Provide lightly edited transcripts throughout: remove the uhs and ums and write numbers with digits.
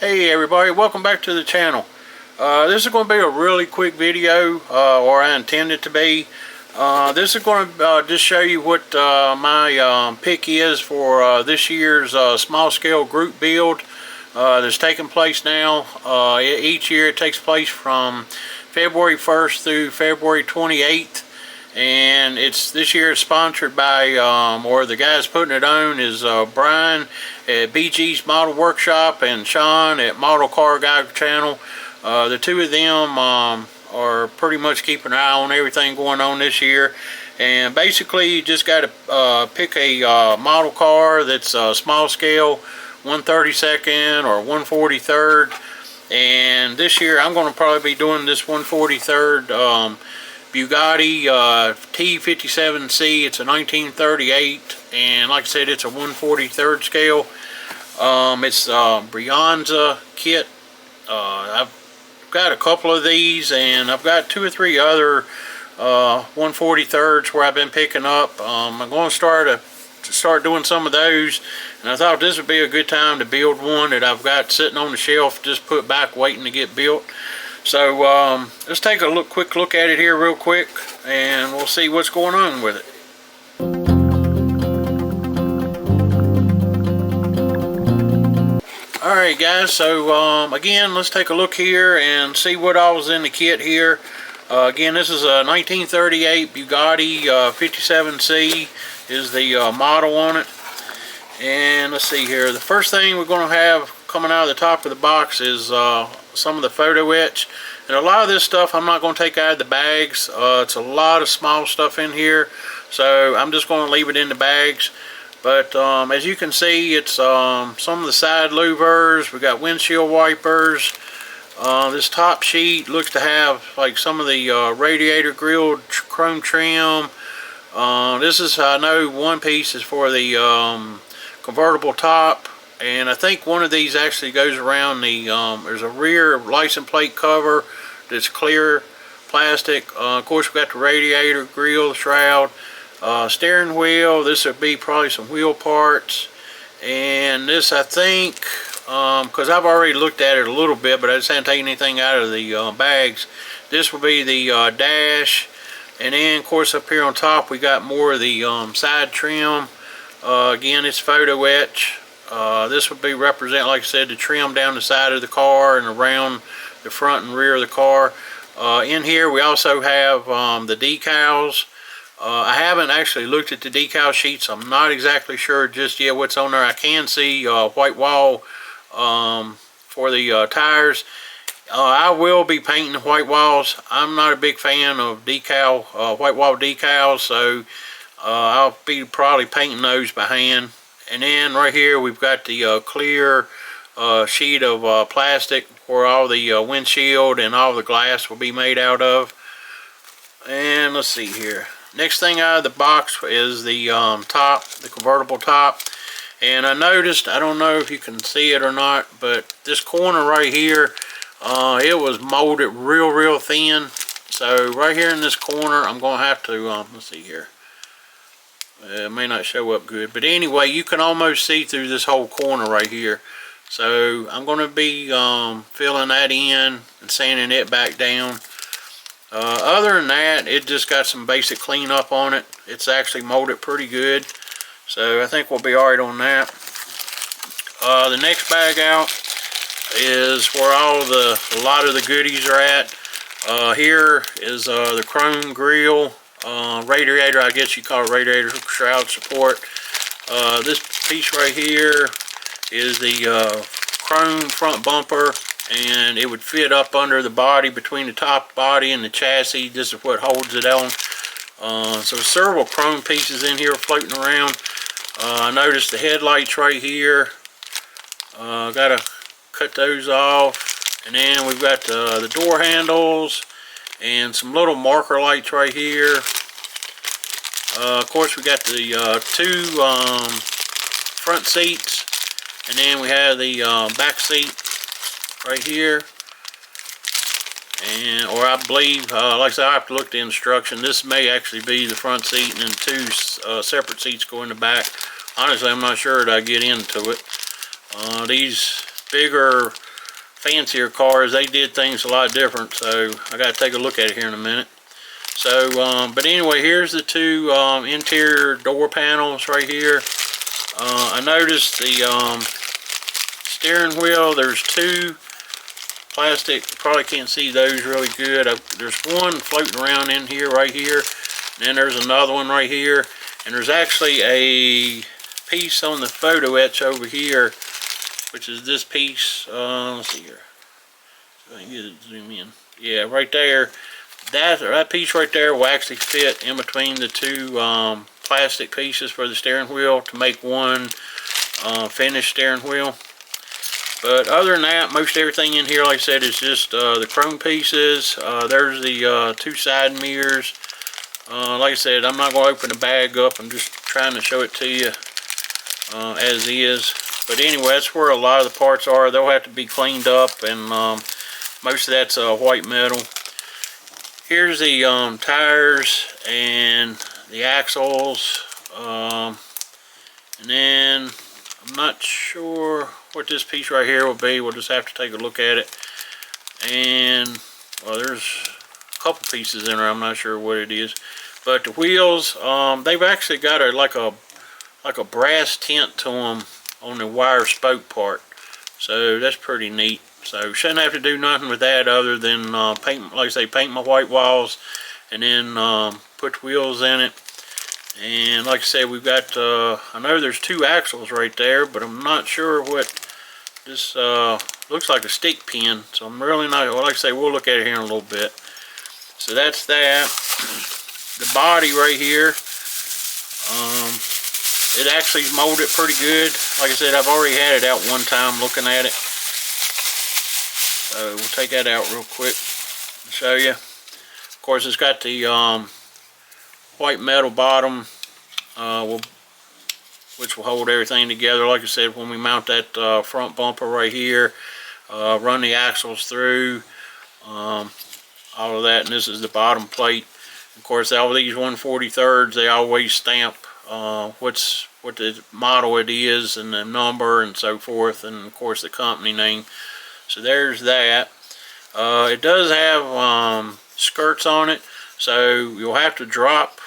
Hey everybody, welcome back to the channel. This is going to be a really quick video, or I intend it to be. This is going to just show you what my pick is for this year's small scale group build that's taking place now. Each year it takes place from February 1st through February 28th. And this year it's sponsored by, or the guys putting it on is Brian at BG's Model Workshop and Sean at Model Car Guy Channel. The two of them are pretty much keeping an eye on everything going on this year. And basically you just got to pick a model car that's small scale, 1/32 or 1/43. And this year I'm going to probably be doing this 1/43 Bugatti T57C. It's a 1938, and like I said, it's a 1/43 scale. It's Brianza kit. I've got a couple of these, and I've got 2 or 3 other 1/43s where I've been picking up. I'm going to start doing some of those, and I thought this would be a good time to build one that I've got sitting on the shelf, just put back waiting to get built. So let's take a quick look at it here real quick, and we'll see what's going on with it. Alright guys, so again, let's take a look here and see what all was in the kit here. Again, this is a 1938 Bugatti 57C is the model on it. And let's see here, the first thing we're going to have coming out of the top of the box is some of the photo etch. And a lot of this stuff I'm not going to take out of the bags. It's a lot of small stuff in here, so I'm just going to leave it in the bags. But as you can see, it's some of the side louvers. We got windshield wipers. This top sheet looks to have like some of the radiator grille chrome trim. This is, I know, one piece is for the convertible top, and I think one of these actually goes around the there's a rear license plate cover that's clear plastic. Of course, we got the radiator grille, the shroud, steering wheel. This would be probably some wheel parts, and this, I think, because I've already looked at it a little bit, but I just haven't taken anything out of the bags. This will be the dash, and then of course up here on top we got more of the side trim. Again, it's photo etch. This would be represent, like I said, the trim down the side of the car and around the front and rear of the car. In here we also have the decals. I haven't actually looked at the decal sheets. I'm not exactly sure just yet what's on there. I can see white wall for the tires. I will be painting the white walls. I'm not a big fan of white wall decals, so I'll be probably painting those by hand. And then right here we've got the clear sheet of plastic where all the windshield and all the glass will be made out of. And let's see here. Next thing out of the box is the top, the convertible top. And I noticed, I don't know if you can see it or not, but this corner right here, it was molded real thin. So right here in this corner, I'm going to have to, let's see here. It may not show up good, but anyway, you can almost see through this whole corner right here. So I'm going to be filling that in and sanding it back down. Other than that, it just got some basic cleanup on it. It's actually molded pretty good, so I think we'll be alright on that. The next bag out is where a lot of the goodies are at. Here is the chrome grille, radiator, I guess you call it radiator shroud support. This piece right here is the chrome front bumper, and it would fit up under the body, between the top body and the chassis. This is what holds it on. So several chrome pieces in here floating around. I noticed the headlights right here. Gotta cut those off. And then we've got the door handles and some little marker lights right here. Of course, we got the 2 front seats, and then we have the back seat right here. And, or I believe, like I said, I have to look at the instruction. This may actually be the front seat, and then 2 separate seats go in the back. Honestly, I'm not sure that I get into it. These bigger fancier cars, they did things a lot different, so I got to take a look at it here in a minute. So, but anyway, here's the two interior door panels right here. I noticed the steering wheel, there's two plastic, probably can't see those really good. There's one floating around in here, right here, and then there's another one right here, and there's actually a piece on the photo etch over here, which is this piece. Let's see here. So I can get it, zoom in. Yeah, right there. That piece right there will actually fit in between the two plastic pieces for the steering wheel to make one finished steering wheel. But other than that, most everything in here, like I said, is just the chrome pieces. There's the two side mirrors. Like I said, I'm not going to open the bag up. I'm just trying to show it to you as is. But anyway, that's where a lot of the parts are. They'll have to be cleaned up, and most of that's white metal. Here's the tires and the axles. And then I'm not sure what this piece right here will be. We'll just have to take a look at it. And well, there's a couple pieces in there. I'm not sure what it is. But the wheels, they've actually got like a brass tint to them on the wire spoke part, so that's pretty neat. So shouldn't have to do nothing with that other than paint, like I say, paint my white walls, and then put the wheels in it. And like I said, we've got I know there's two axles right there, but I'm not sure what this looks like. A stick pin, so I'm really not, well, like I say, we'll look at it here in a little bit. So that's that. The body right here, it actually molded pretty good. Like I said, I've already had it out one time looking at it. So we'll take that out real quick and show you. Of course, it's got the white metal bottom, which will hold everything together. Like I said, when we mount that front bumper right here, run the axles through, all of that, and this is the bottom plate. Of course, all these 143s, they always stamp what the model it is, and the number, and so forth, and of course the company name. So there's that. It does have skirts on it, so you'll have to drop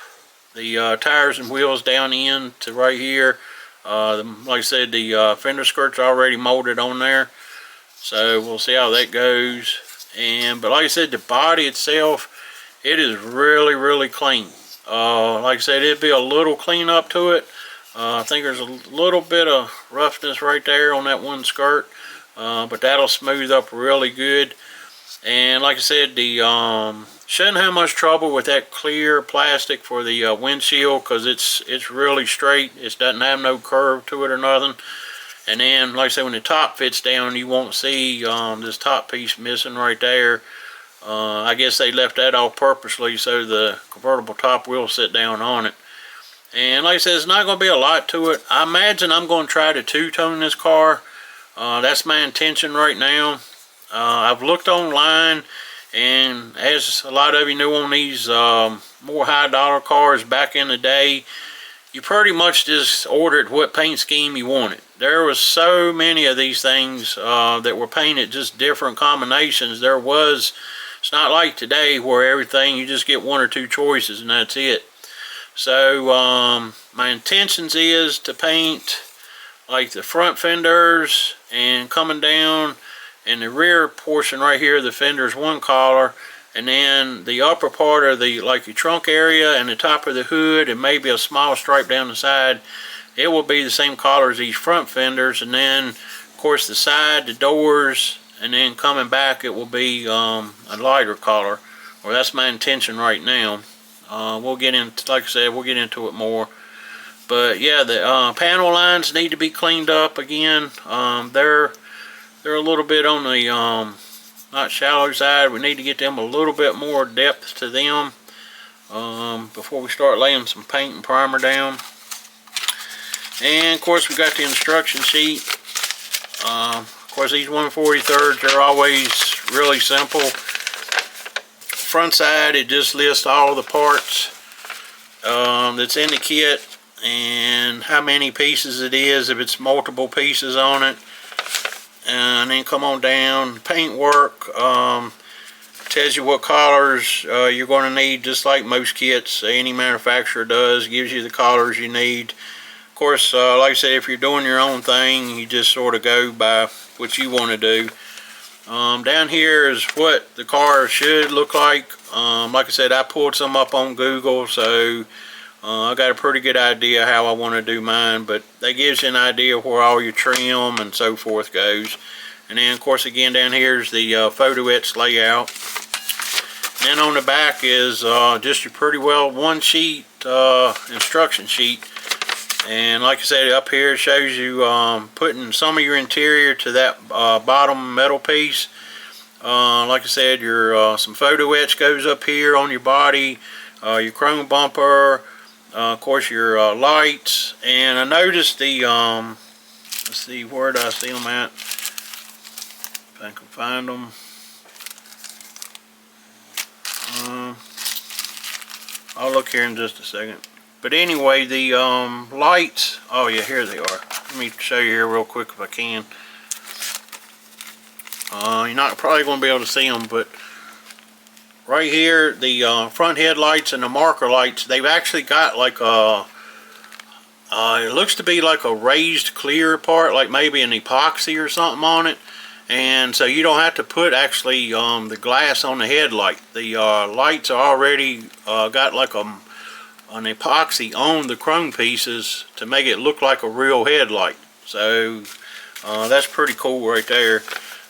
the tires and wheels down in to right here. Like I said, the fender skirts are already molded on there, so we'll see how that goes. But like I said, the body itself, it is really clean. Like I said, it'd be a little clean up to it. I think there's a little bit of roughness right there on that one skirt, but that'll smooth up really good. And like I said, the shouldn't have much trouble with that clear plastic for the windshield, because it's really straight. It doesn't have no curve to it or nothing. And then, like I said, when the top fits down, you won't see this top piece missing right there. I guess they left that off purposely so the convertible top will sit down on it. And like I said, it's not going to be a lot to it. I imagine I'm going to try to two-tone this car. That's my intention right now. I've looked online, and as a lot of you knew on these more high-dollar cars back in the day, you pretty much just ordered what paint scheme you wanted. There was so many of these things that were painted just different combinations. It's not like today where everything, you just get one or two choices and that's it. So my intentions is to paint like the front fenders and coming down, and the rear portion right here, the fenders one color, and then the upper part of the, like your trunk area and the top of the hood, and maybe a small stripe down the side, it will be the same color as these front fenders. And then of course the side, the doors, and then coming back it will be a lighter color. Well, that's my intention right now. We'll get into, like I said, we'll get into it more. But yeah, the panel lines need to be cleaned up again. They're a little bit on the not shallow side. We need to get them a little bit more depth to them before we start laying some paint and primer down. And of course we got the instruction sheet. Of course these 143s, they're always really simple. Front side, it just lists all the parts that's in the kit and how many pieces it is, if it's multiple pieces on it. and then come on down. Paintwork tells you what colors you're going to need, just like most kits any manufacturer does. Gives you the colors you need. Of course, like I said, if you're doing your own thing, you just sort of go by what you want to do. Down here is what the car should look like. Like I said, I pulled some up on Google, so I got a pretty good idea how I want to do mine, but that gives you an idea of where all your trim and so forth goes. And then, of course, again, down here is the photo etch layout. And then on the back is just your pretty well one sheet instruction sheet. And like I said, up here it shows you putting some of your interior to that bottom metal piece. Like I said, your some photo etch goes up here on your body, your chrome bumper, of course your lights. And I noticed the let's see, where did I see them at? If I can find them. I'll look here in just a second. But anyway, the lights, oh yeah, here they are. Let me show you here real quick if I can. You're not probably going to be able to see them, but right here, the front headlights and the marker lights, they've actually got like a, it looks to be like a raised clear part, like maybe an epoxy or something on it. And so you don't have to put actually the glass on the headlight. The lights are already got like an epoxy on the chrome pieces to make it look like a real headlight. So that's pretty cool right there.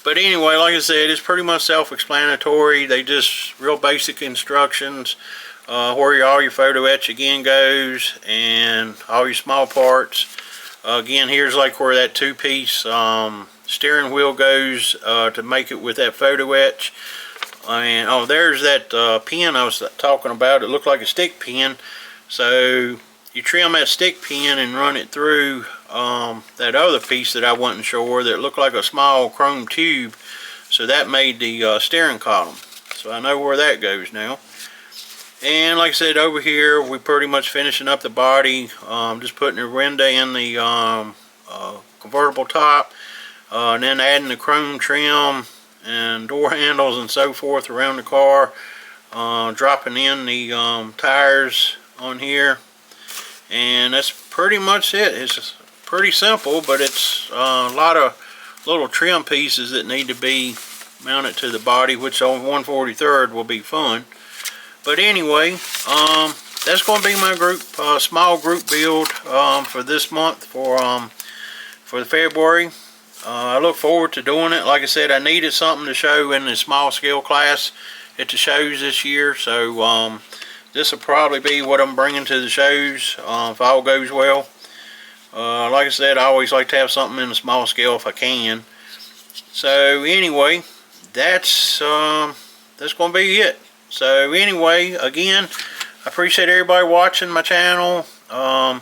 But anyway, like I said, it's pretty much self-explanatory. They just real basic instructions where all your photo etch again goes, and all your small parts. Again, here's like where that two-piece steering wheel goes to make it with that photo etch. And oh, there's that pin I was talking about. It looked like a stick pin. So you trim that stick pin and run it through that other piece that I wasn't sure, that looked like a small chrome tube. So that made the steering column. So I know where that goes now. And like I said, over here we're pretty much finishing up the body. Just putting the window in the convertible top. And then adding the chrome trim and door handles and so forth around the car. Dropping in the tires on here. And that's pretty much it. It's just pretty simple, but it's a lot of little trim pieces that need to be mounted to the body, which on 143rd will be fun. But anyway, that's going to be my group, small group build for this month, for the February. I look forward to doing it. Like I said, I needed something to show in the small scale class at the shows this year, so this will probably be what I'm bringing to the shows if all goes well. Like I said, I always like to have something in the small scale if I can. So anyway, that's going to be it. So anyway, again, I appreciate everybody watching my channel. I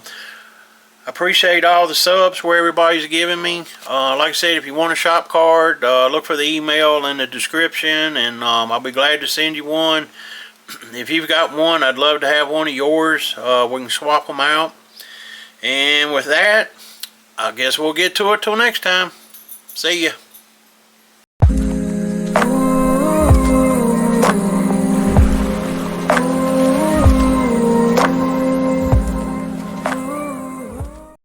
appreciate all the subs where everybody's giving me. Like I said, if you want a shop card, look for the email in the description, and I'll be glad to send you one. If you've got one, I'd love to have one of yours. We can swap them out. And with that, I guess we'll get to it till next time. See ya.